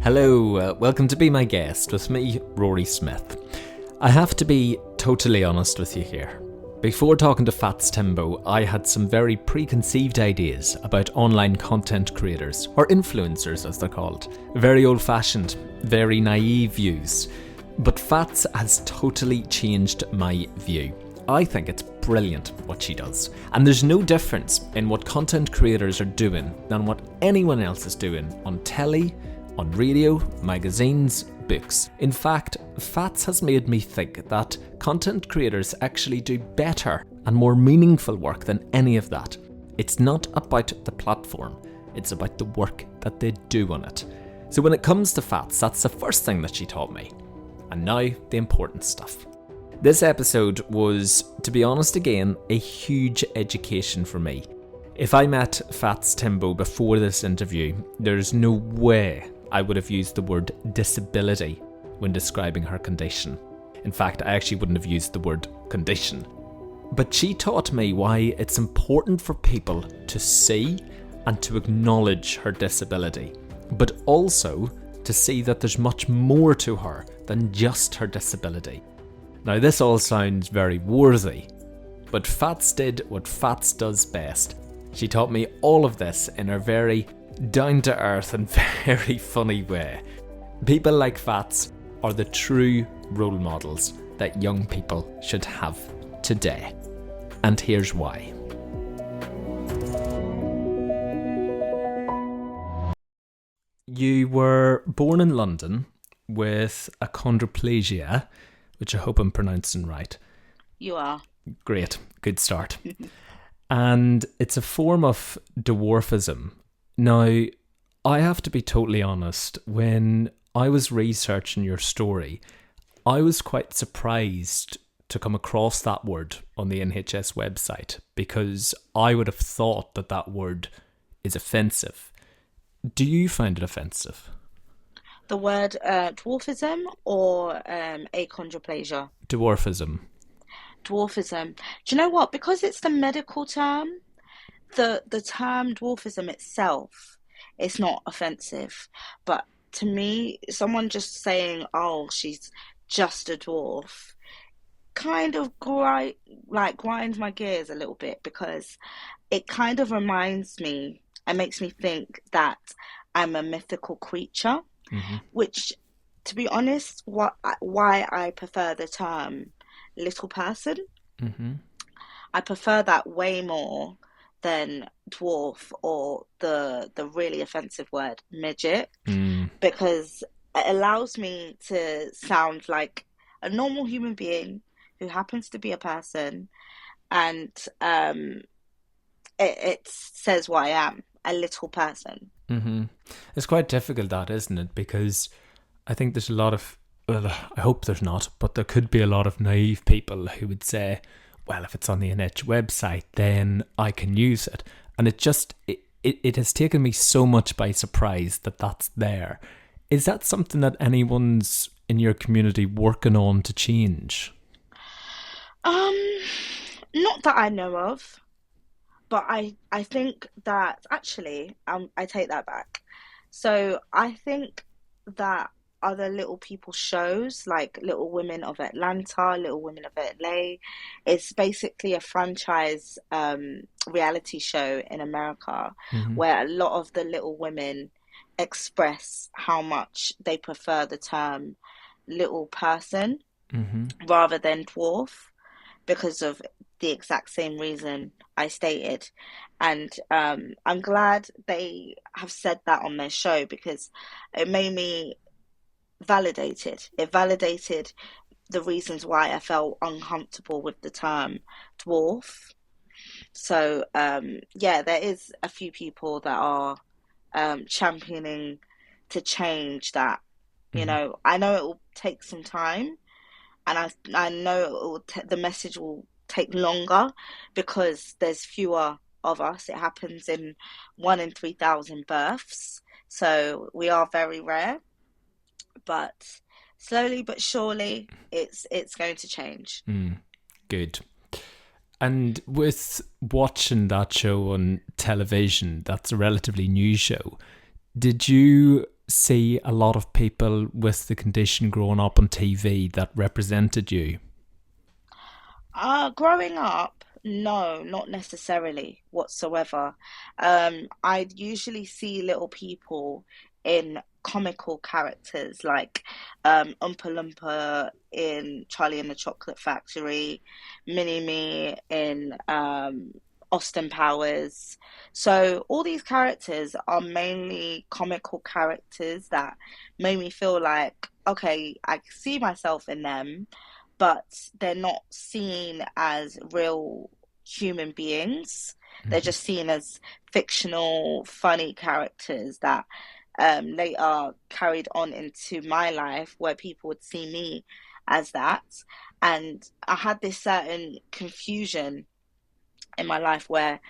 Hello, welcome to Be My Guest with me, Rory Smith. I have to be totally honest with you here. Before talking to Fats Timbo, I had some very preconceived ideas about online content creators, or influencers as they're called. Very old-fashioned, very naive views. But Fats has totally changed my view. I think it's brilliant what she does. And there's no difference in what content creators are doing than what anyone else is doing on telly, on radio, magazines, books. In fact, Fats has made me think that content creators actually do better and more meaningful work than any of that. It's not about the platform, it's about the work that they do on it. So when it comes to Fats, that's the first thing that she taught me. And now, the important stuff. This episode was, to be honest again, a huge education for me. If I met Fats Timbo before this interview, there's no way I would have used the word disability when describing her condition. In fact, I actually wouldn't have used the word condition. But she taught me why it's important for people to see and to acknowledge her disability, but also to see that there's much more to her than just her disability. Now, this all sounds very worthy, but Fats did what Fats does best. She taught me all of this in her very down-to-earth and very funny way. People like Fats are the true role models that young people should have today. And here's why. You were born in London with achondroplasia, which I hope I'm pronouncing right. You are. Great, good start. And it's a form of dwarfism. Now, I have to be totally honest, when I was researching your story, I was quite surprised to come across that word on the NHS website, because I would have thought that that word is offensive. Do you find it offensive? The word dwarfism or achondroplasia? Dwarfism. Dwarfism. Do you know what? Because it's the medical term, the term dwarfism itself is not offensive. But to me, someone just saying, oh, she's just a dwarf, kind of grinds my gears a little bit, because it kind of reminds me and makes me think that I'm a mythical creature, which, to be honest, why I prefer the term little person. I prefer that way more than dwarf or the really offensive word midget, because it allows me to sound like a normal human being who happens to be a person, and it says what I am, a little person. It's quite difficult, that, isn't it? Because I think there's a lot of, well, I hope there's not, but there could be a lot of naive people who would say, well, if it's on the NH website, then I can use it. And it has taken me so much by surprise that that's there. Is that something that anyone's in your community working on to change? Not that I know of, but I think that actually, I take that back. So I think that other little people shows like Little Women of Atlanta, Little Women of LA, it's basically a franchise reality show in America, where a lot of the little women express how much they prefer the term little person rather than dwarf, because of the exact same reason I stated. And I'm glad they have said that on their show, because it made me validated. It validated the reasons why I felt uncomfortable with the term dwarf. So yeah, there is a few people that are championing to change that. You know, I know it will take some time, and I know it will the message will take longer, because there's fewer of us. It happens in 1 in 3,000 births, so we are very rare. But slowly but surely, it's going to change. Good. And with watching that show on television, that's a relatively new show, did you see a lot of people with the condition growing up on TV that represented you? Growing up, no, not necessarily whatsoever. I'd usually see little people in comical characters like Oompa Loompa in Charlie and the Chocolate Factory, Mini Me in Austin Powers. So all these characters are mainly comical characters that made me feel like, okay, I see myself in them, but they're not seen as real human beings. They're Mhm. just seen as fictional, funny characters that later carried on into my life where people would see me as that. And I had this certain confusion in my life where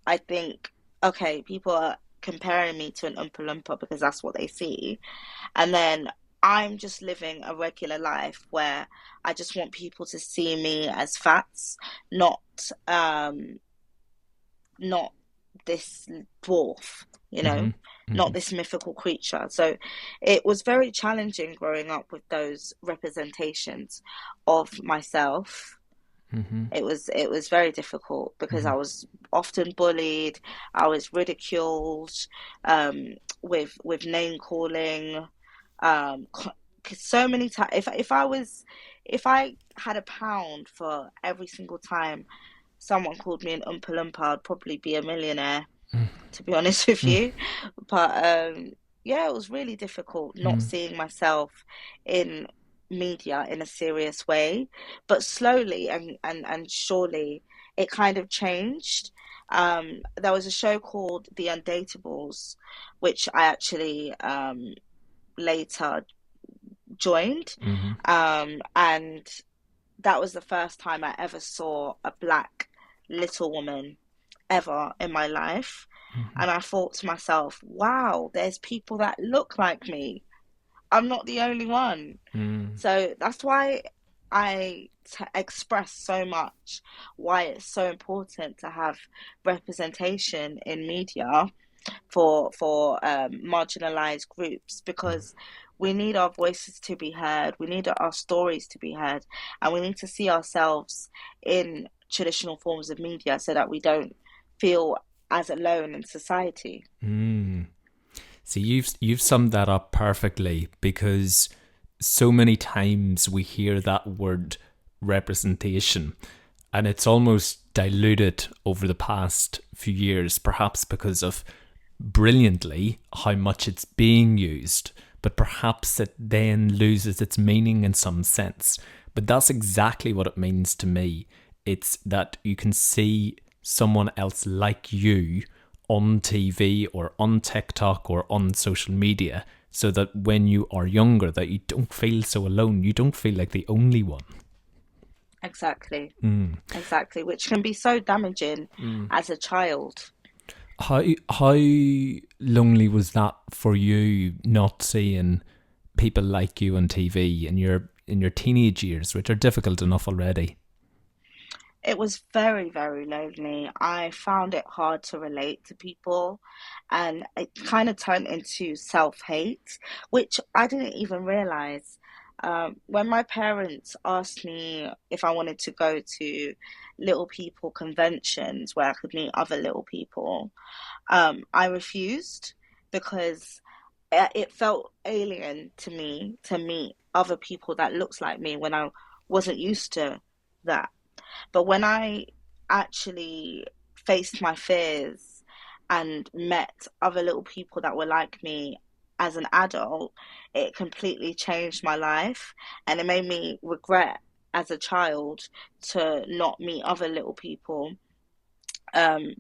I think, okay, people are comparing me to an Oompa Loompa because that's what they see. And then I'm just living a regular life where I just want people to see me as fats, not not this dwarf, you know, Mhm. not Mhm. this mythical creature. So it was very challenging growing up with those representations of myself. Mhm. It was very difficult because I Mhm. was often bullied, I was ridiculed, with name calling, um, so many times. If I had a pound for every single time someone called me an Oompa Loompa, I'd probably be a millionaire, to be honest with Mhm. you. But yeah, it was really difficult not Mhm. seeing myself in media in a serious way. But slowly and surely, it kind of changed. There was a show called The Undateables, which I actually later joined. Mhm. And that was the first time I ever saw a black little woman ever in my life. Mhm. And I thought to myself, wow, there's people that look like me. I'm not the only one. Mhm. So that's why express so much why it's so important to have representation in media for marginalized groups, because we need our voices to be heard, we need our stories to be heard, and we need to see ourselves in traditional forms of media so that we don't feel as alone in society. Mhm. See, you've summed that up perfectly, because so many times we hear that word representation and it's almost diluted over the past few years, perhaps because of brilliantly how much it's being used, but perhaps it then loses its meaning in some sense. But that's exactly what it means to me. It's that you can see someone else like you on TV or on TikTok or on social media, so that when you are younger that you don't feel so alone. You don't feel like the only one. Exactly, Mm. exactly, which can be so damaging Mm. as a child. How lonely was that for you, not seeing people like you on TV in your teenage years, which are difficult enough already? It was very, very lonely. I found it hard to relate to people, and it kind of turned into self-hate, which I didn't even realize. When my parents asked me if I wanted to go to little people conventions where I could meet other little people, I refused because it felt alien to me to meet other people that looks like me when I wasn't used to that. But when I actually faced my fears and met other little people that were like me as an adult, it completely changed my life. And it made me regret as a child to not meet other little people,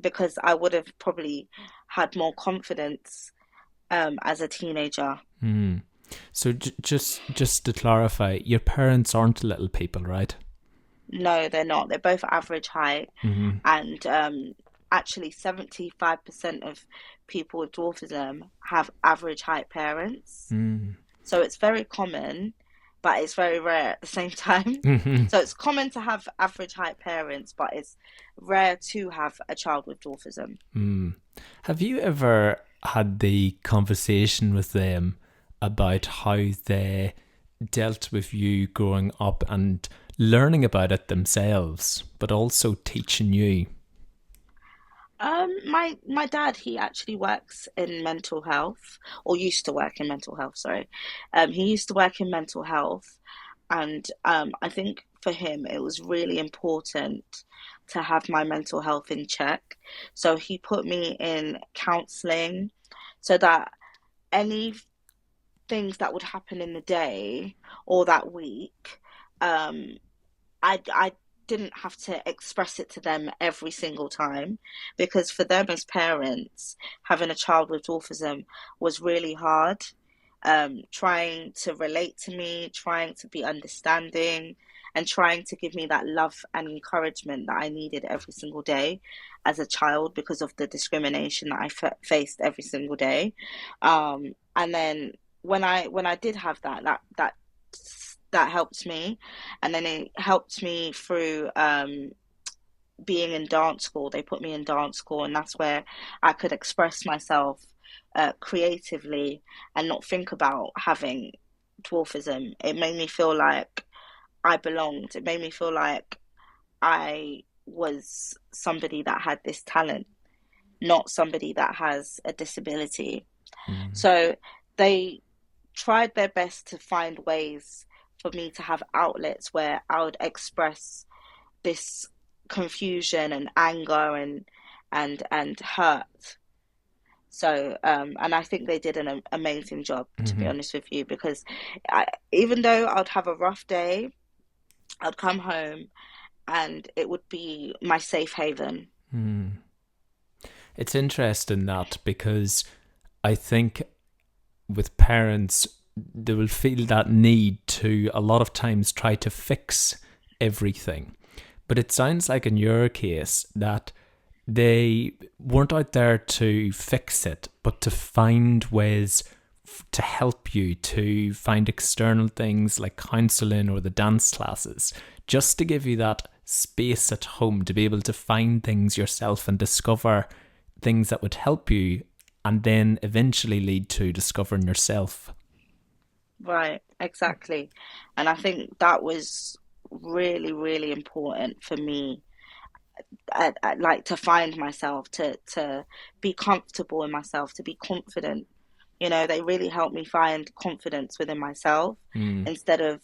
because I would have probably had more confidence as a teenager. Mm. So just to clarify, your parents aren't little people, right? No, they're not. They're both average height. Mm-hmm. And actually, 75% of people with dwarfism have average height parents. Mm. So it's very common, but it's very rare at the same time. Mm-hmm. So it's common to have average height parents, but it's rare to have a child with dwarfism. Mm. Have you ever had the conversation with them about how they dealt with you growing up and learning about it themselves, but also teaching you? My dad, he actually works in mental health, or used to work in mental health, sorry. He used to work in mental health, and I think for him it was really important to have my mental health in check. So he put me in counseling so that any things that would happen in the day or that week, um, I didn't have to express it to them every single time, because for them as parents, having a child with dwarfism was really hard. Trying to relate to me, trying to be understanding, and trying to give me that love and encouragement that I needed every single day as a child because of the discrimination that I faced every single day. And then when I did have that helped me, and then it helped me through being in dance school. They put me in dance school, and that's where I could express myself creatively and not think about having dwarfism. It made me feel like I belonged. It made me feel like I was somebody that had this talent, not somebody that has a disability. Mm. So they tried their best to find ways for me to have outlets where I would express this confusion and anger and hurt. So and I think they did an amazing job, to be Hmm. honest with you, because even though I'd have a rough day, I'd come home and it would be my safe haven. Mm. It's interesting that, because I think with parents, they will feel that need to a lot of times try to fix everything. But it sounds like in your case that they weren't out there to fix it, but to find ways to help you, to find external things like counselling or the dance classes, just to give you that space at home to be able to find things yourself and discover things that would help you, and then eventually lead to discovering yourself. Right, exactly. And I think that was really, really important for me. I like to find myself, to be comfortable in myself, to be confident. They really helped me find confidence within myself Mm. instead of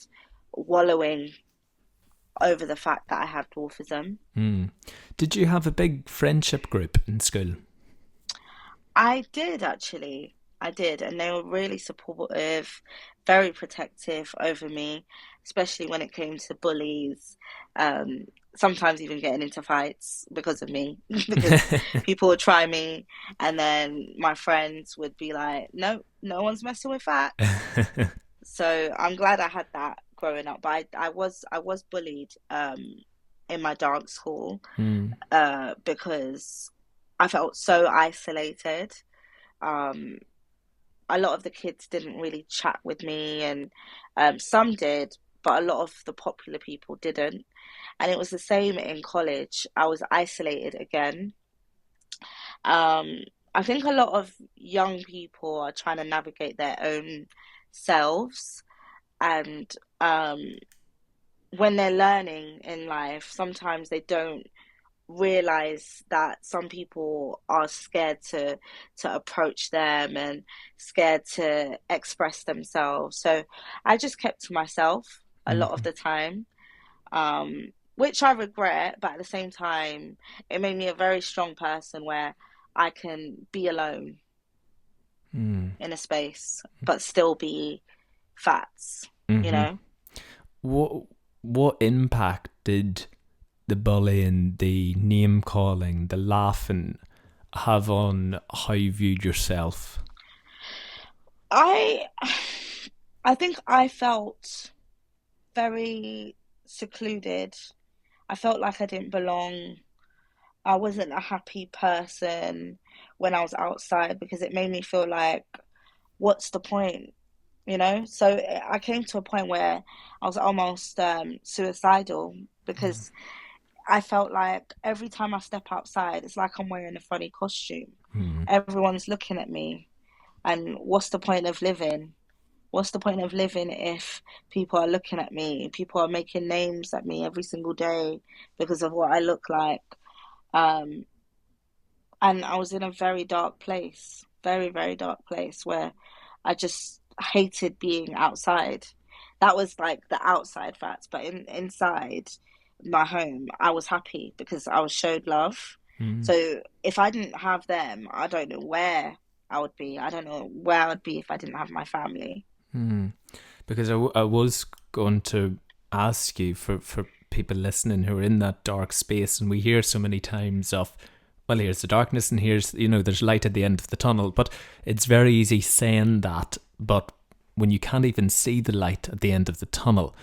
wallowing over the fact that I have dwarfism. Mm. Did you have a big friendship group in school? I did actually. I did, and they were really supportive, very protective over me, especially when it came to bullies. Um, Sometimes even getting into fights because of me, because people would try me, and then my friends would be like, "No, no one's messing with that." So I'm glad I had that growing up. But I was bullied in my dance school Mm. because I felt so isolated. Um, a lot of the kids didn't really chat with me, and some did, but a lot of the popular people didn't. And it was the same in college. I was isolated again. Um, I think a lot of young people are trying to navigate their own selves, and when they're learning in life, sometimes they don't realize that some people are scared to approach them and scared to express themselves. So I just kept to myself a lot of Mhm. the time, which I regret, but at the same time, it made me a very strong person where I can be alone Mm. in a space, but still be facts, you Hmm. know? What what impact did the bullying, the name calling, the laughing have on how you viewed yourself? I I think I felt very secluded. I felt like I didn't belong. I wasn't a happy person when I was outside because it made me feel like, what's the point? So I came to a point where I was almost suicidal because I felt like every time I step outside, it's like I'm wearing a funny costume. Mm. Everyone's looking at me, and what's the point of living? what's the point of living if people are looking at me, people are making names at me every single day because of what I look like? Um, and I was in a very dark place, very, very dark place where I just hated being outside. That was like the outside facts, but inside my home, I was happy because I was showed love. Mm. So if I didn't have them, I don't know where I would be. I don't know where I would be if I didn't have my family. Mm. Because I was going to ask you for people listening who are in that dark space, and we hear so many times of, well, here's the darkness and here's, there's light at the end of the tunnel, but it's very easy saying that, but when you can't even see the light at the end of the tunnel,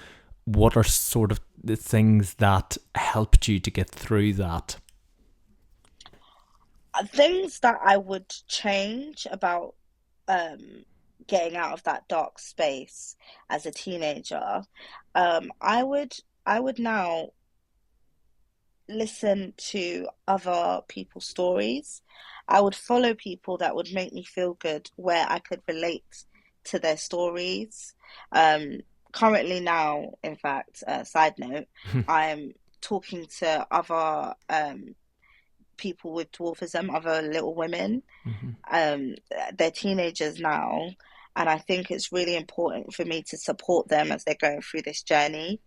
what are sort of the things that helped you to get through that? Things that I would change about um, getting out of that dark space as a teenager, I would now listen to other people's stories. I would follow people that would make me feel good, where I could relate to their stories. Um, Currently now, in fact, side note, I'm talking to other people with dwarfism, other little women. Mhm. Um, they're teenagers now, and I think it's really important for me to support them as they're going through this journey,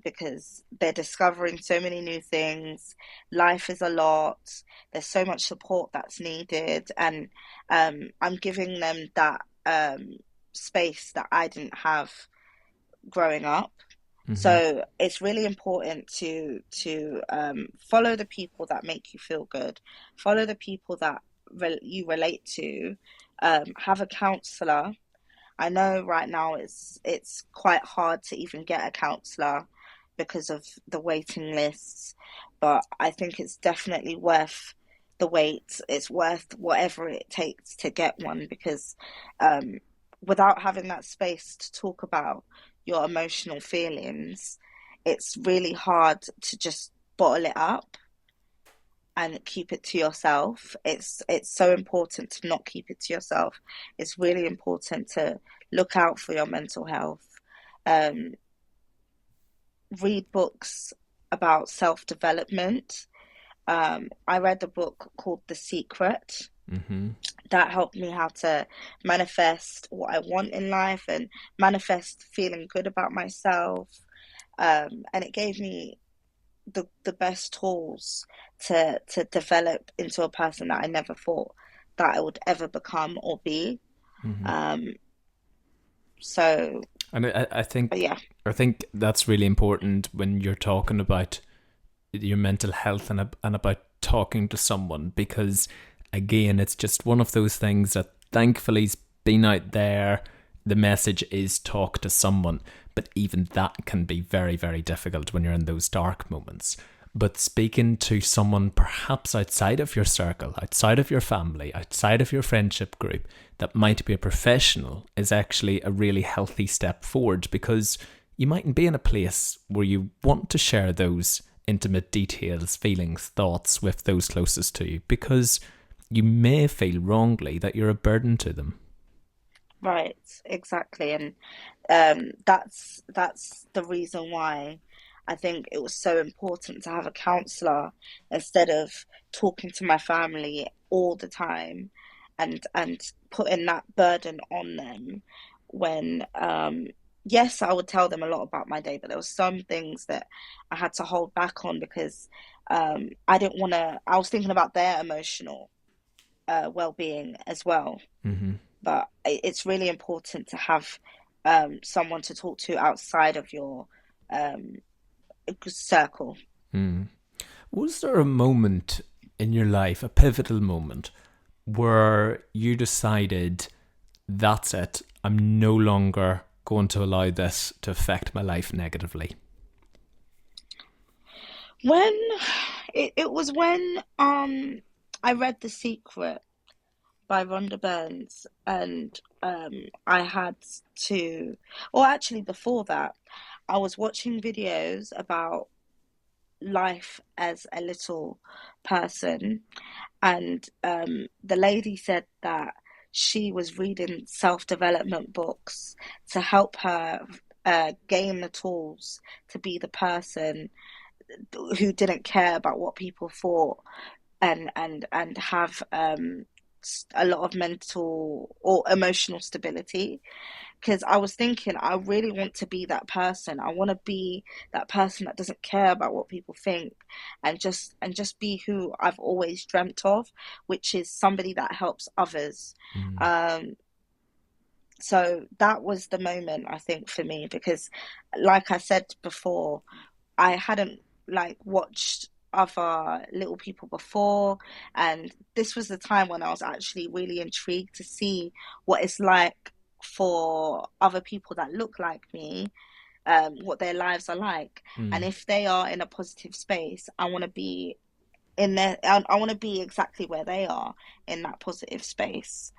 because they're discovering so many new things. Life is a lot. There's so much support that's needed, and I'm giving them that space that I didn't have growing up. Mhm. So it's really important to follow the people that make you feel good, follow the people that you relate to, have a counselor. I know right now it's quite hard to even get a counselor because of the waiting lists, but I think it's definitely worth the wait. It's worth whatever it takes to get one because um, without having that space to talk about your emotional feelings, it's really hard to just bottle it up and keep it to yourself. It's so important to not keep it to yourself. It's really important to look out for your mental health. Um, Read books about self-development. I read a book called The Secret Mhm. that helped me how to manifest what I want in life and manifest feeling good about myself. And it gave me the best tools to develop into a person that I never thought that I would ever become or be. Mhm. Um, so And I think yeah, I think that's really important when you're talking about your mental health and about talking to someone, because again, it's just one of those things that thankfully's been out there. The message is talk to someone, but even that can be very, very difficult when you're in those dark moments. But speaking to someone perhaps outside of your circle, outside of your family, outside of your friendship group, that might be a professional is actually a really healthy step forward, because you mightn't be in a place where you want to share those intimate details, feelings, thoughts with those closest to you, because you may feel wrongly that you're a burden to them. right, exactly. And that's the reason why I think it was so important to have a counselor instead of talking to my family all the time and putting that burden on them when yes, I would tell them a lot about my day, but there was some things that I had to hold back on because I didn't want to, I was thinking about their emotional well-being as well. Mm-hmm. But it's really important to have someone to talk to outside of your um, circle. Mm. Was there a moment in your life, a pivotal moment, where you decided, that's it, I'm no longer going to allow this to affect my life negatively? When it was when I read The Secret by Rhonda Burns, and I had to, or actually before that, I was watching videos about life as a little person, and the lady said that she was reading self-development books to help her gain the tools to be the person who didn't care about what people thought, and have a lot of mental or emotional stability. Because I was thinking, I really want to be that person. I want to be that person that doesn't care about what people think, and just be who I've always dreamt of, which is somebody that helps others. Mm. So that was the moment, I think, for me, because like I said before, I hadn't like watched other little people before, and this was the time when I was actually really intrigued to see what it's like for other people that look like me, what their lives are like, and Mm. if they are in a positive space, I want to be in there. I want to be exactly where they are in that positive space.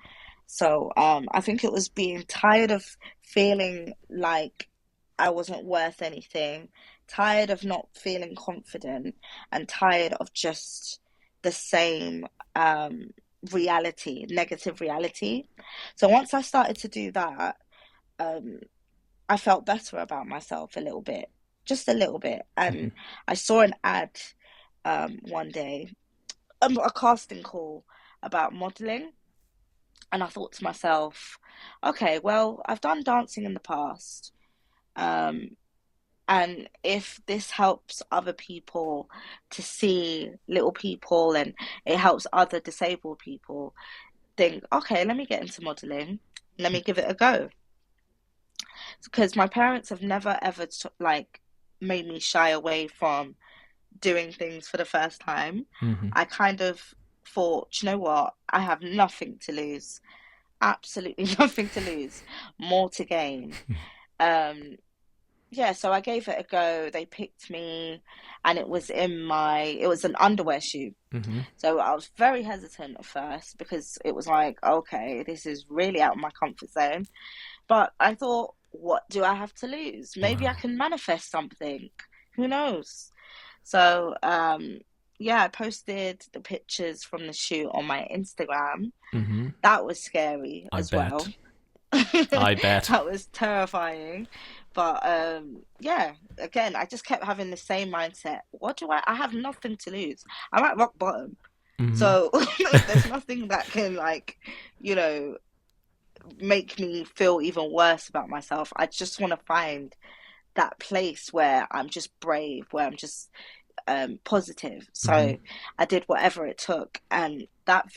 So I think it was being tired of feeling like I wasn't worth anything, tired of not feeling confident, and tired of just the same reality, negative reality. So once I started to do that, um, I felt better about myself a little bit, just a little bit. Mhm. And I saw an ad one day, a casting call about modeling. And I thought to myself, okay, well, I've done dancing in the past. Um, and if this helps other people to see little people, and it helps other disabled people, think, okay, let me get into modeling. Let me give it a go. Because my parents have never ever like made me shy away from doing things for the first time. Mhm. I kind of thought, you know what? I have nothing to lose, absolutely nothing to lose, more to gain. Um, yeah, so I gave it a go. They picked me, and it was an underwear shoot. Mhm. So I was very hesitant at first because it was like, okay, this is really out of my comfort zone. But I thought, what do I have to lose? Maybe I Wow. can manifest something. Who knows? So, yeah, I posted the pictures from the shoot on my Instagram. Mhm. That was scary I as bet. well. I bet. That was terrifying. But yeah, again, I just kept having the same mindset. I have nothing to lose. I'm at rock bottom. Mhm. So there's nothing that can like, you know, make me feel even worse about myself. I just want to find that place where I'm just brave, where I'm just positive. Mhm. So I did whatever it took, and that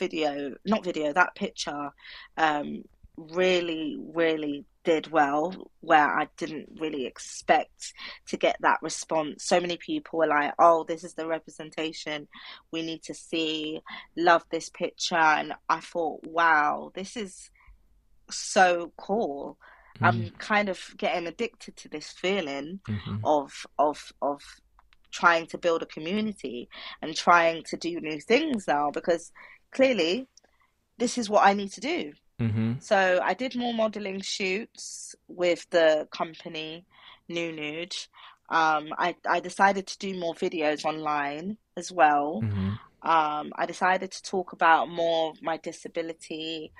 picture, um, really did well. Where I didn't really expect to get that response. So many people were like, "Oh, this is the representation we need to see. Love this picture," and I thought, "Wow, this is so cool." Mm. I'm kind of getting addicted to this feeling Mhm. of trying to build a community and trying to do new things now, because clearly this is what I need to do. Mhm. So I did more modeling shoots with the company New Nude. I decided to do more videos online as well. Mhm. I decided to talk about more of my disability,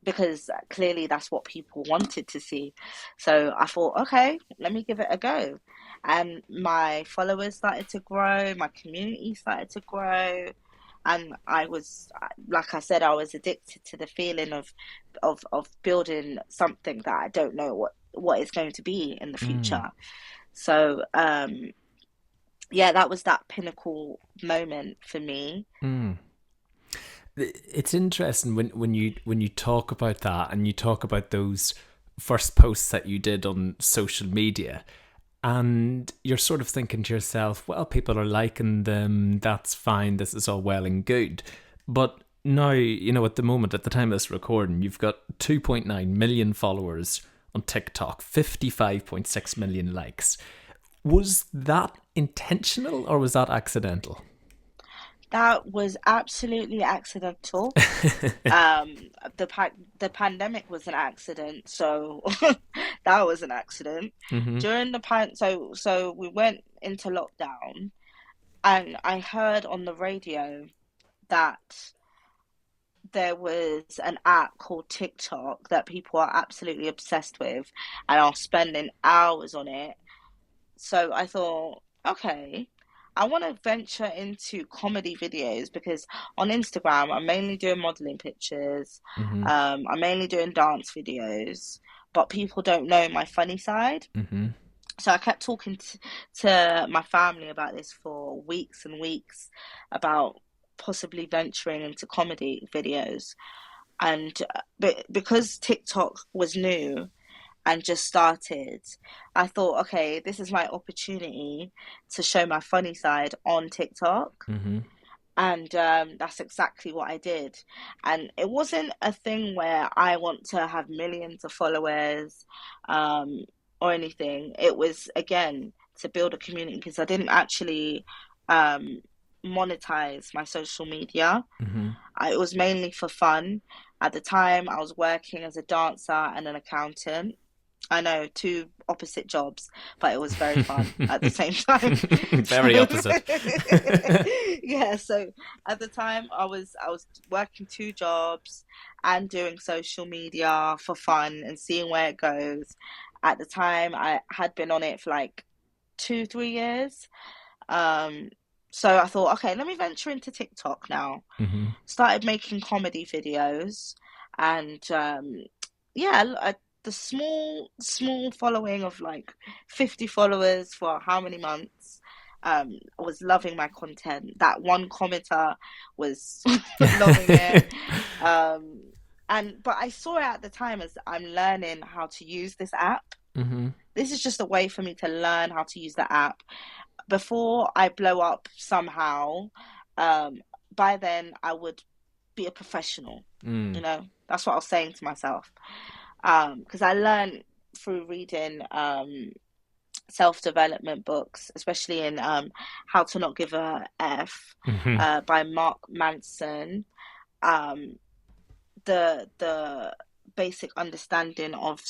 because clearly that's what people wanted to see. So I thought, okay, let me give it a go. And my followers started to grow, my community started to grow. And I was, like I said, I was addicted to the feeling of building something that I don't know what it's going to be in the Mm. future. So, yeah, that was that pinnacle moment for me. Mm. It's interesting when you talk about that and you talk about those first posts that you did on social media, and you're sort of thinking to yourself, well, people are liking them, that's fine, this is all well and good. But now, at the moment, at the time of this recording, you've got 2.9 million followers on TikTok, 55.6 million likes. Was that intentional or was that accidental? That was absolutely accidental. Um, the pandemic was an accident, so that was an accident. Mm-hmm. During the so we went into lockdown, and I heard on the radio that there was an app called TikTok that people are absolutely obsessed with and are spending hours on it. So I thought, okay, I want to venture into comedy videos because on Instagram, I'm mainly doing modeling pictures. Mm-hmm. I'm mainly doing dance videos, but people don't know my funny side. Mm-hmm. So I kept talking to my family about this for weeks and weeks about possibly venturing into comedy videos. And because TikTok was new and just started, I thought, okay, this is my opportunity to show my funny side on TikTok. Mm-hmm. And that's exactly what I did. And it wasn't a thing where I want to have millions of followers um, or anything. It was, again, to build a community because I didn't actually um, monetize my social media. Mm-hmm. It was mainly for fun. At the time, I was working as a dancer and an accountant. I know, two opposite jobs, but it was very fun at the same time. Very opposite. Yeah, so at the time I was working two jobs and doing social media for fun and seeing where it goes. At the time I had been on it for like 2, 3 years. Um, so I thought, okay, let me venture into TikTok now. Mm-hmm. Started making comedy videos and yeah, the small following of like 50 followers for how many months. I was loving my content. That one commenter was loving it. Um, and but I saw it at the time as I'm learning how to use this app. Mm-hmm. This is just a way for me to learn how to use the app before I blow up somehow. Um, by then I would be a professional. Mm. That's what I was saying to myself. Because I learned through reading self-development books, especially in How to Not Give a F Mm-hmm. by Mark Manson. Um, the basic understanding of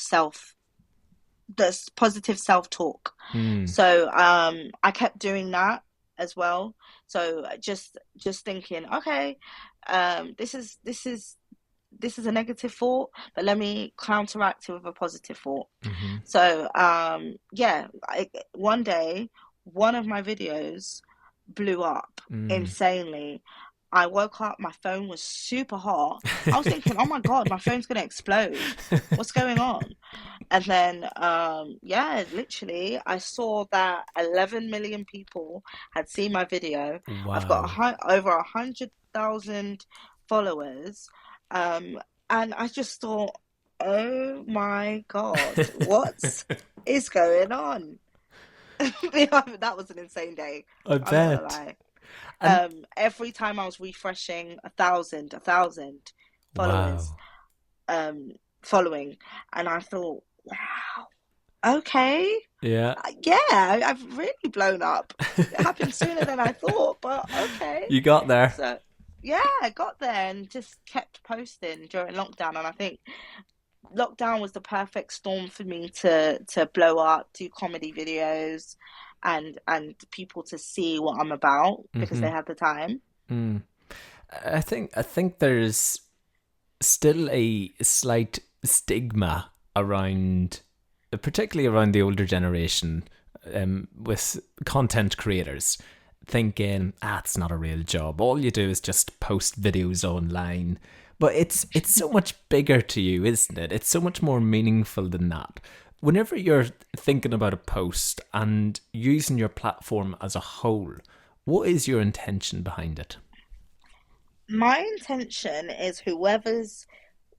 the positive self-talk. Mm. So I kept doing that as well. So just thinking, okay, this is a negative thought, but let me counteract it with a positive thought. Mm-hmm. So yeah, one day one of my videos blew up Mm. insanely. I woke up, my phone was super hot. I was thinking, oh my God, my phone's gonna explode. What's going on? And then yeah, literally I saw that 11 million people had seen my video. I've got Wow. over 100,000 followers. Um, and I just thought, oh my God, what is going on? Yeah, that was an insane day. I I'm not gonna bet. lie. And Every time I was refreshing, a thousand followers wow. following, and I thought, wow, okay, Yeah. yeah, I've really blown up. It happened sooner than I thought, but okay. You got there. So yeah, I got there and just kept posting during lockdown, and I think lockdown was the perfect storm for me to blow up, do comedy videos, and people to see what I'm about because Mm-hmm. they had the time. Mm. I think there's still a slight stigma around, particularly around the older generation, with content creators thinking, it's not a real job. All you do is just post videos online. But it's so much bigger to you, isn't it? It's so much more meaningful than that. Whenever you're thinking about a post and using your platform as a whole, what is your intention behind it? My intention is whoever's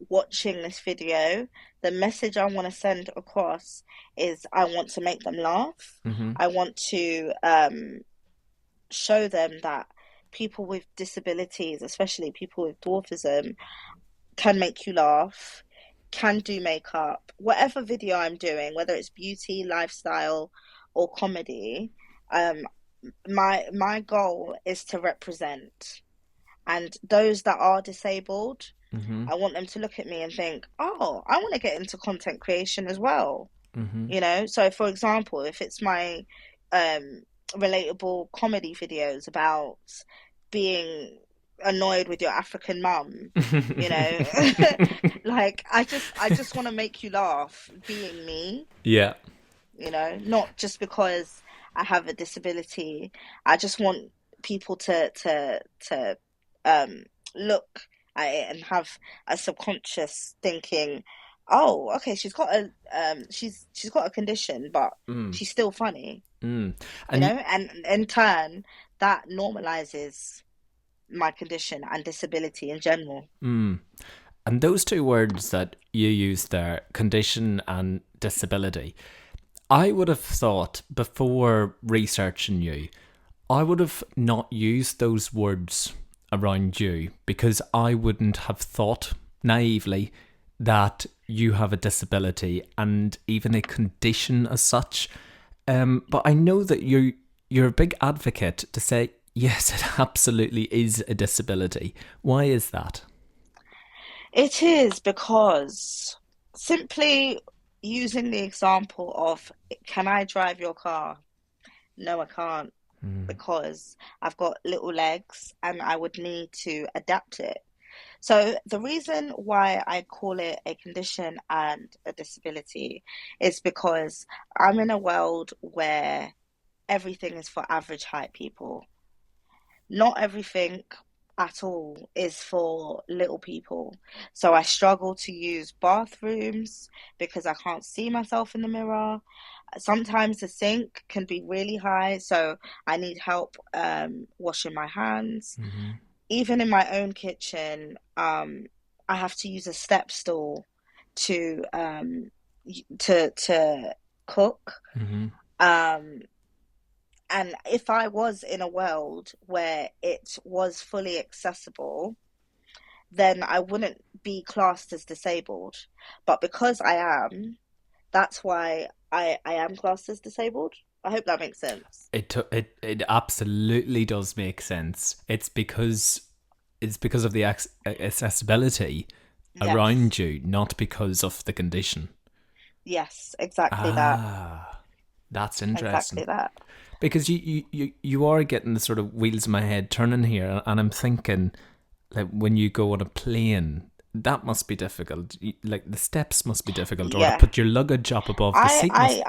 watching this video, the message I want to send across is I want to make them laugh. Mm-hmm. I want to show them that people with disabilities, especially people with dwarfism, can make you laugh, can do makeup. Whatever video I'm doing, whether it's beauty, lifestyle, or comedy, um, my goal is to represent. And those that are disabled, Mm-hmm. I want them to look at me and think, oh, I want to get into content creation as well. Mm-hmm. So for example, if it's my um relatable comedy videos about being annoyed with your African mum, you know. Like I just want to make you laugh being me, Yeah. not just because I have a disability. I just want people to um look at it and have a subconscious thinking, oh, okay, she's got a condition, but Mm, she's still funny, mm. And and in turn that normalizes my condition and disability in general. mm. And those two words that you used there, condition and disability, I would have thought before researching you, I would have not used those words around you because I wouldn't have thought naively that you have a disability and even a condition as such. But I know that you're a big advocate to say yes, it absolutely is a disability. Why is that? It is because simply using the example of, can I drive your car? No, I can't, Mm, because I've got little legs and I would need to adapt it. So the reason why I call it a condition and a disability is because I'm in a world where everything is for average height people. Not everything at all is for little people. So I struggle to use bathrooms because I can't see myself in the mirror. Sometimes the sink can be really high, so I need help washing my hands. hmm Even in my own kitchen, I have to use a step stool to to cook. hmm Um, and if I was in a world where it was fully accessible, then I wouldn't be classed as disabled. But because I am, that's why I am classed as disabled. I hope that makes sense. it absolutely does make sense. It's because of the accessibility Yes. around you, not because of the condition. Yes, exactly that. Ah, that's interesting. Exactly that. Because you are getting the sort of wheels in my head turning here, and I'm thinking, like, when you go on a plane, that must be difficult. Like, the steps must be difficult, or to Yeah. put your luggage up above the seat must.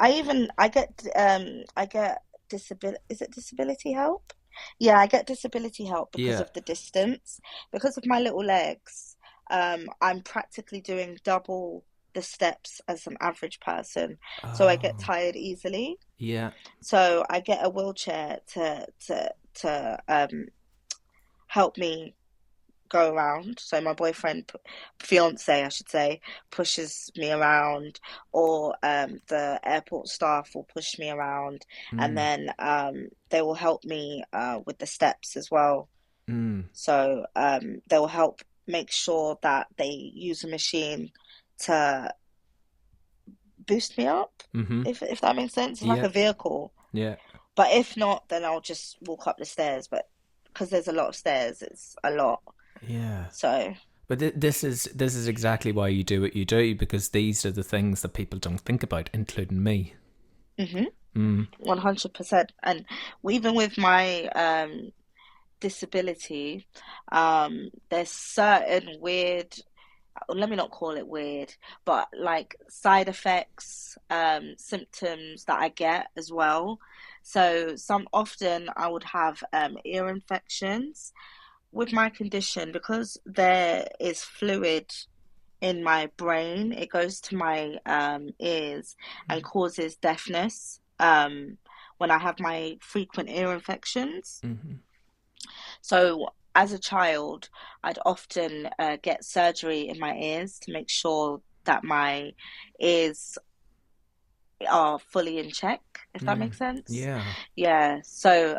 I get disability, is it disability help? Yeah, I get disability help because Yeah. of the distance. Because of my little legs, I'm practically doing double the steps as an average person. So I get Oh, tired easily. yeah. So I get a wheelchair to help me go around. So my boyfriend, fiance, I should say, pushes me around, or the airport staff will push me around, and Mm, then they will help me with the steps as well. mm, So they will help make sure that they use a machine to boost me up, mm-hmm. if that makes sense. It's like Yeah. a vehicle. Yeah. But if not, then I'll just walk up the stairs. But because there's a lot of stairs, it's a lot. Yeah. So. But this is exactly why you do what you do, because these are the things that people don't think about, including me. Mhm. Mm, 100%. And even with my disability, there's certain weird, let me not call it weird, but like side effects, symptoms that I get as well. So some often I would have ear infections with my condition because there is fluid in my brain. It goes to my ears and causes deafness when I have my frequent ear infections. mm-hmm. So, as a child, I'd often get surgery in my ears to make sure that my ears are fully in check, if that Mm, makes sense. yeah. Yeah. So,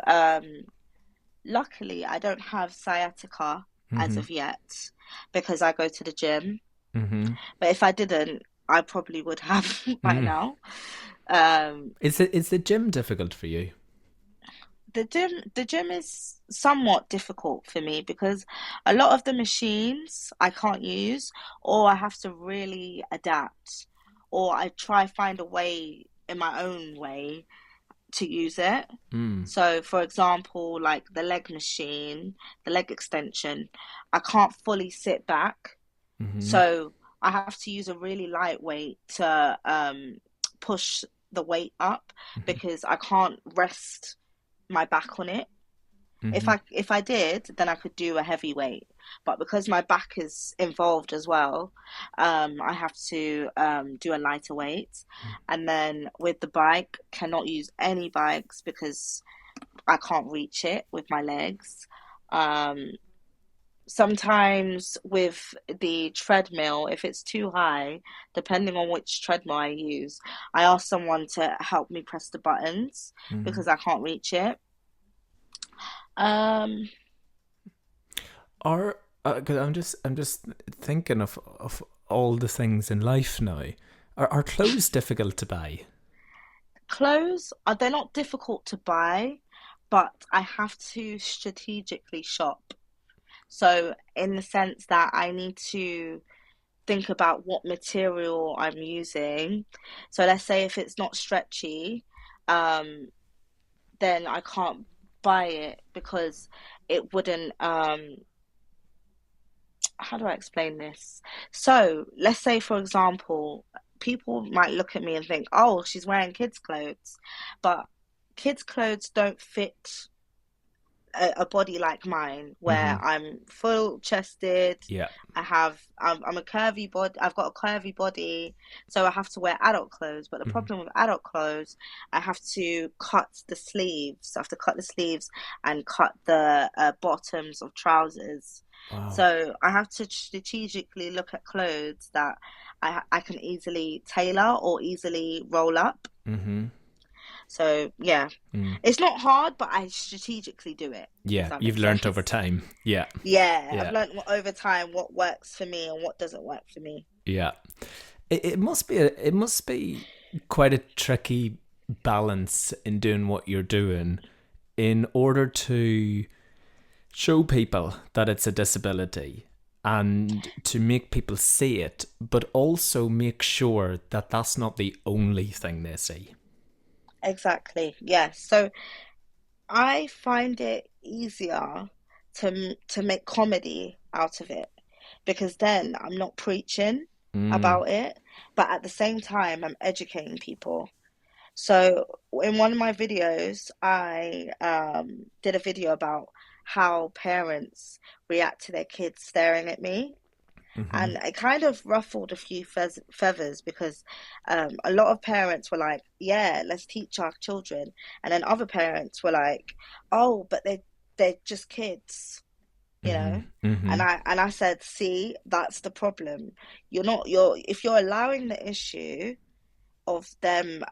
luckily, I don't have sciatica as Mm-hmm. of yet because I go to the gym. Mm-hmm. But if I didn't, I probably would have by Mm. now. Um, Is the gym difficult for you? the gym is somewhat difficult for me because a lot of the machines I can't use, or I have to really adapt, or I try find a way in my own way to use it. Mm. So, for example, like the leg machine, the leg extension, I can't fully sit back. Mm-hmm. So I have to use a really light weight to push the weight up Mm-hmm. because I can't rest my back on it. Mm-hmm. If I did, then I could do a heavy weight. But because my back is involved as well, I have to do a lighter weight. And then with the bike, cannot use any bikes because I can't reach it with my legs. Um, Sometimes with the treadmill, if it's too high, depending on which treadmill I use, I ask someone to help me press the buttons Mm-hmm. because I can't reach it. Um, Or cause I'm just thinking of all the things in life now. Are clothes difficult to buy? Clothes, they're not difficult to buy, but I have to strategically shop. So, in the sense that I need to think about what material I'm using. So, let's say if it's not stretchy, um, then I can't buy it because it wouldn't, how do I explain this? So, let's say, for example, people might look at me and think, oh, she's wearing kids' clothes, but kids' clothes don't fit a body like mine Mm-hmm. where I'm full chested. Yeah. I'm a curvy body. I've got a curvy body, so I have to wear adult clothes. But the Mm-hmm. problem with adult clothes, I have to cut the sleeves. I have to cut the sleeves and cut the bottoms of trousers. Wow. So I have to strategically look at clothes that I can easily tailor or easily roll up. Mm-hmm. So yeah, Mm. it's not hard, but I strategically do it, if Yeah, that you've makes learnt over sense. time. Yeah. Yeah, I've Yeah. learned over time what works for me and what doesn't work for me. Yeah. It must be it must be quite a tricky balance in doing what you're doing in order to show people that it's a disability and to make people see it, but also make sure that that's not the only thing they see. Exactly. Yes. So I find it easier to make comedy out of it because then I'm not preaching Mm. about it, but at the same time I'm educating people. So in one of my videos, I did a video about how parents react to their kids staring at me. Mm-hmm. And it kind of ruffled a few feathers because a lot of parents were like, "Yeah, let's teach our children," and then other parents were like, "Oh, but they're just kids." You Mm-hmm. know, Mm-hmm. and I said, see, that's the problem. You're if you're allowing the issue of them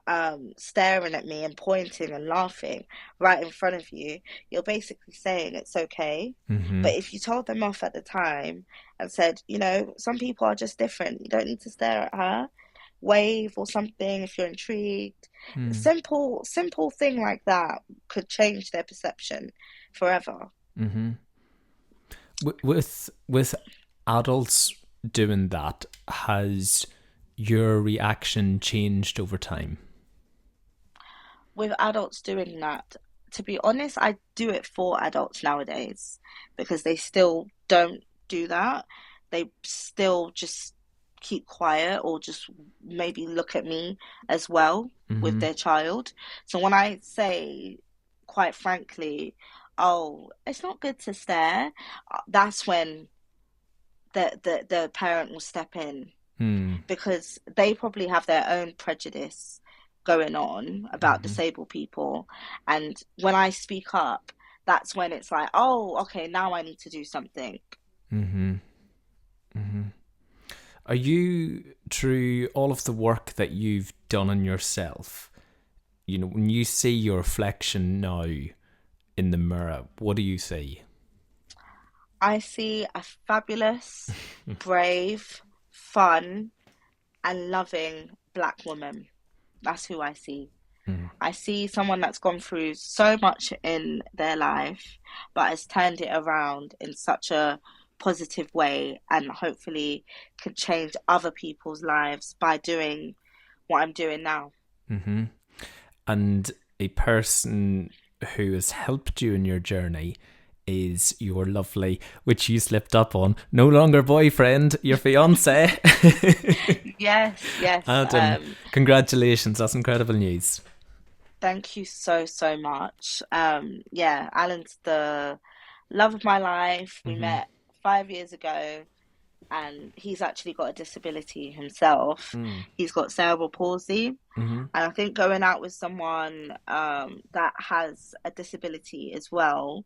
staring at me and pointing and laughing right in front of you, you're basically saying it's okay. Mm-hmm. But if you told them off at the time and said, you know, some people are just different, you don't need to stare at her, wave or something if you're intrigued. Mm. Simple thing like that could change their perception forever. Mm-hmm. With adults doing that, has your reaction changed over time? With adults doing that, to be honest, I do it for adults nowadays because they still don't do that. They still just keep quiet or just maybe look at me as well with Mm-hmm. their child. So when I say, quite frankly, oh, it's not good to stare, that's when the parent will step in Mm. because they probably have their own prejudice going on about Mm-hmm. disabled people. And when I speak up, that's when it's like, oh, okay, now I need to do something. Mm-hmm. Mm-hmm. Are you, through all of the work that you've done on yourself, you know, when you see your reflection now in the mirror, what do you see? I see a fabulous, brave, fun, and loving black woman. That's who I see. Mm. I see someone that's gone through so much in their life, but has turned it around in such a positive way and hopefully can change other people's lives by doing what I'm doing now. Mm-hmm. And a person who has helped you in your journey is your lovely, which you slipped up on, no longer boyfriend, your fiance. Yes, yes. Adam, congratulations. That's incredible news. Thank you so, so much. Yeah, Alan's the love of my life. We Mm-hmm. met 5 years ago, and he's actually got a disability himself. Mm. He's got cerebral palsy. Mm-hmm. And I think going out with someone that has a disability as well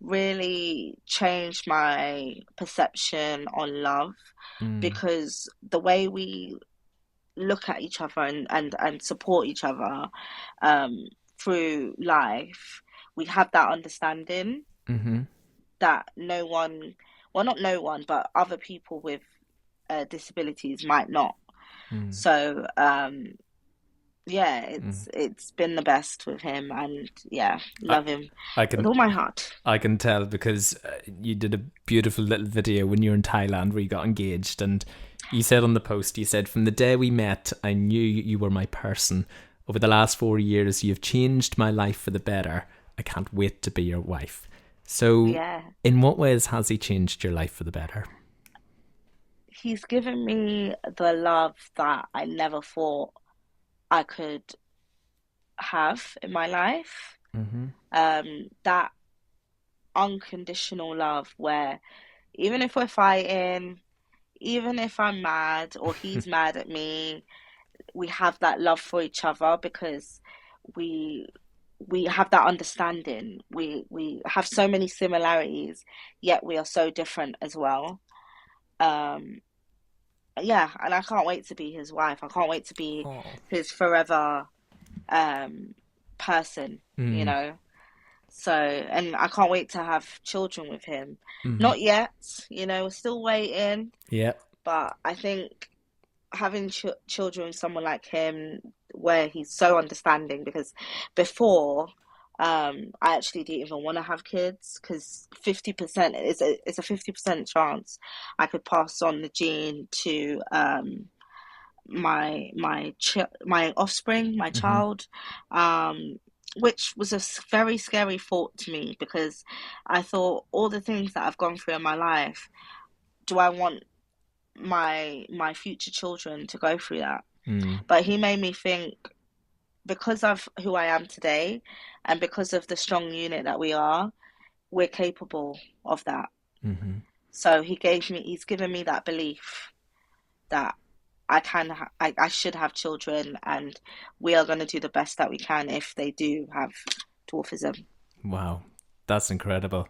really changed my perception on love, Mm. because the way we look at each other and support each other um, through life, we have that understanding Mm-hmm. that no one, well, not no one, but other people with disabilities might not. Mm. So, yeah, Mm. it's been the best with him, and yeah, I, love him I with can all my heart. I can tell because you did a beautiful little video when you were in Thailand where you got engaged, and you said on the post, you said, "From the day we met, I knew you were my person. Over the last 4 years, you've changed my life for the better. I can't wait to be your wife." So, Yeah, in what ways has he changed your life for the better? he's given me the love that I never thought I could have in my life. Mm-hmm. That unconditional love where even if we're fighting, even if I'm mad or he's mad at me, we have that love for each other because we we have that understanding. We have so many similarities, yet we are so different as well. Um, yeah, and I can't wait to be his wife. I can't wait to be Oh. his forever um person, you Mm. know. So, and I can't wait to have children with him. Mm-hmm. Not yet, we're still waiting, Yeah. but I think having children with someone like him, where he's so understanding, because before, I actually didn't even want to have kids because 50% is it's a 50% chance I could pass on the gene to my offspring, my Mm-hmm. child, um, which was a very scary thought to me because I thought all the things that I've gone through in my life, do I want my future children to go through that? Mm. But he made me think, because of who I am today and because of the strong unit that we are, we're capable of that. Mm-hmm. So he's given me that belief that I should have children, and we are going to do the best that we can if they do have dwarfism. Wow, that's incredible.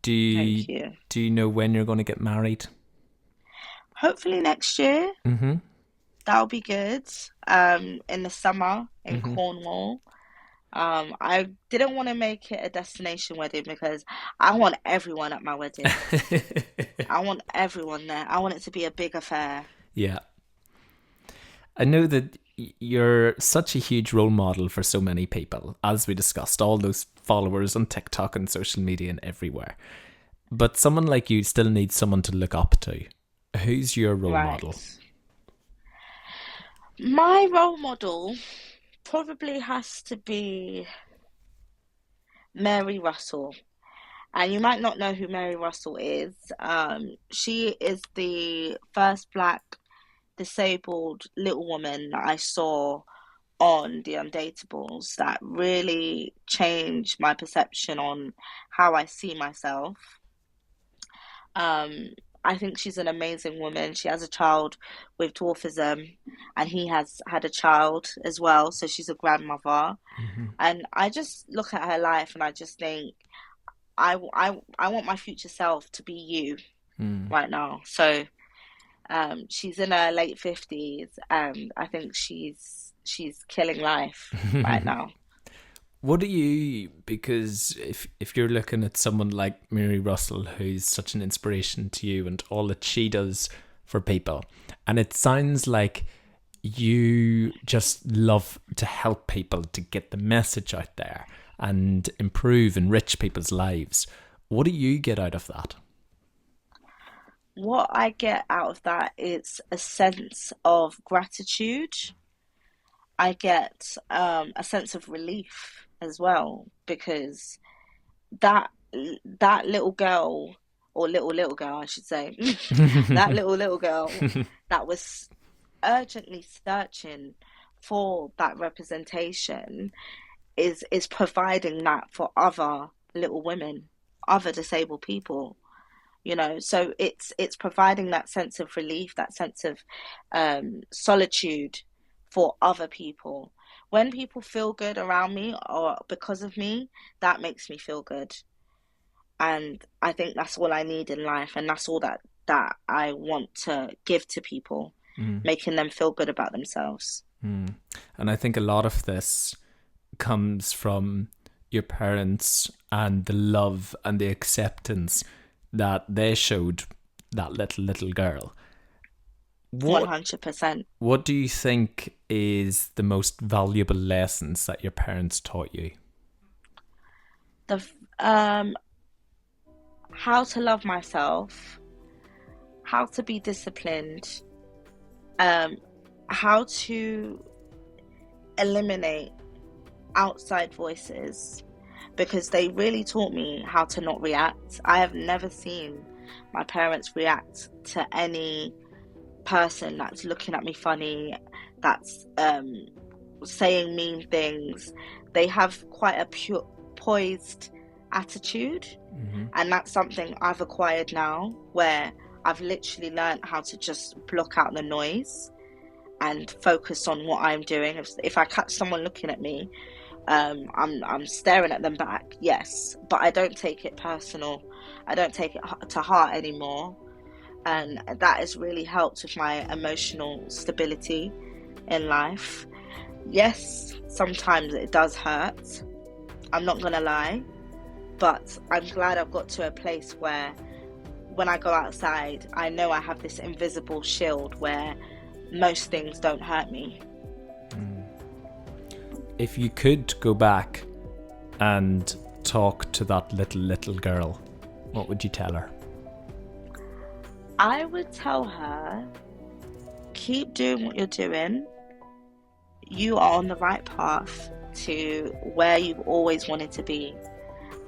Thank you. Do you know when you're going to get married? Hopefully next year. Mm-hmm. That'll be good. In the summer in Mm-hmm. Cornwall. I didn't want to make it a destination wedding because I want everyone at my wedding. I want everyone there. I want it to be a big affair. Yeah. I know that you're such a huge role model for so many people, as we discussed, all those followers on TikTok and social media and everywhere. But someone like you still needs someone to look up to. Who's your role Right. model? My role model probably has to be Mary Russell. And you might not know who Mary Russell is. She is the first black disabled little woman that I saw on The Undateables that really changed my perception on how I see myself. Um, I think she's an amazing woman. She has a child with dwarfism, and he has had a child as well. So she's a grandmother. Mm-hmm. And I just look at her life and I just think, I want my future self to be you Mm. right now. So she's in her late 50s, and I think she's killing life right now. What do you, because if you're looking at someone like Mary Russell, who's such an inspiration to you and all that she does for people, and it sounds like you just love to help people to get the message out there and improve, enrich people's lives. What do you get out of that? What I get out of that is a sense of gratitude. I get a sense of relief as well, because that that little girl, or little girl, I should say, that little girl that was urgently searching for that representation is providing that for other little women, other disabled people. So it's providing that sense of relief, that sense of solitude for other people. When people feel good around me or because of me, that makes me feel good. And I think that's all I need in life, and that's all that I want to give to people, making them feel good about themselves. And I think a lot of this comes from your parents and the love and the acceptance that they showed that little girl. 100%. What do you think is the most valuable lessons that your parents taught you? The how to love myself, how to be disciplined, how to eliminate outside voices, because they really taught me how to not react. I have never seen my parents react to any person that's looking at me funny, that's saying mean things. They have quite a poised attitude, and that's something I've acquired now, where I've literally learned how to just block out the noise and focus on what I'm doing. If I catch someone looking at me, I'm staring at them back, yes, but I don't take it personal. I don't take it to heart anymore, and that has really helped with my emotional stability in life. Yes, sometimes it does hurt, I'm not gonna lie, but I'm glad I've got to a place where when I go outside, I know I have this invisible shield where most things don't hurt me. If you could go back and talk to that little girl, what would you tell her? I would tell her, keep doing what you're doing. You are on the right path to where you've always wanted to be.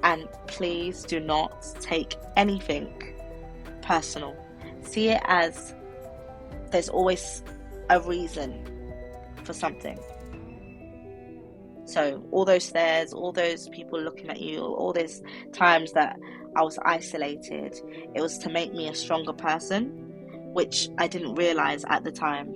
And please do not take anything personal. See it as there's always a reason for something. So all those stares, all those people looking at you, all those times that I was isolated, it was to make me a stronger person, which I didn't realize at the time.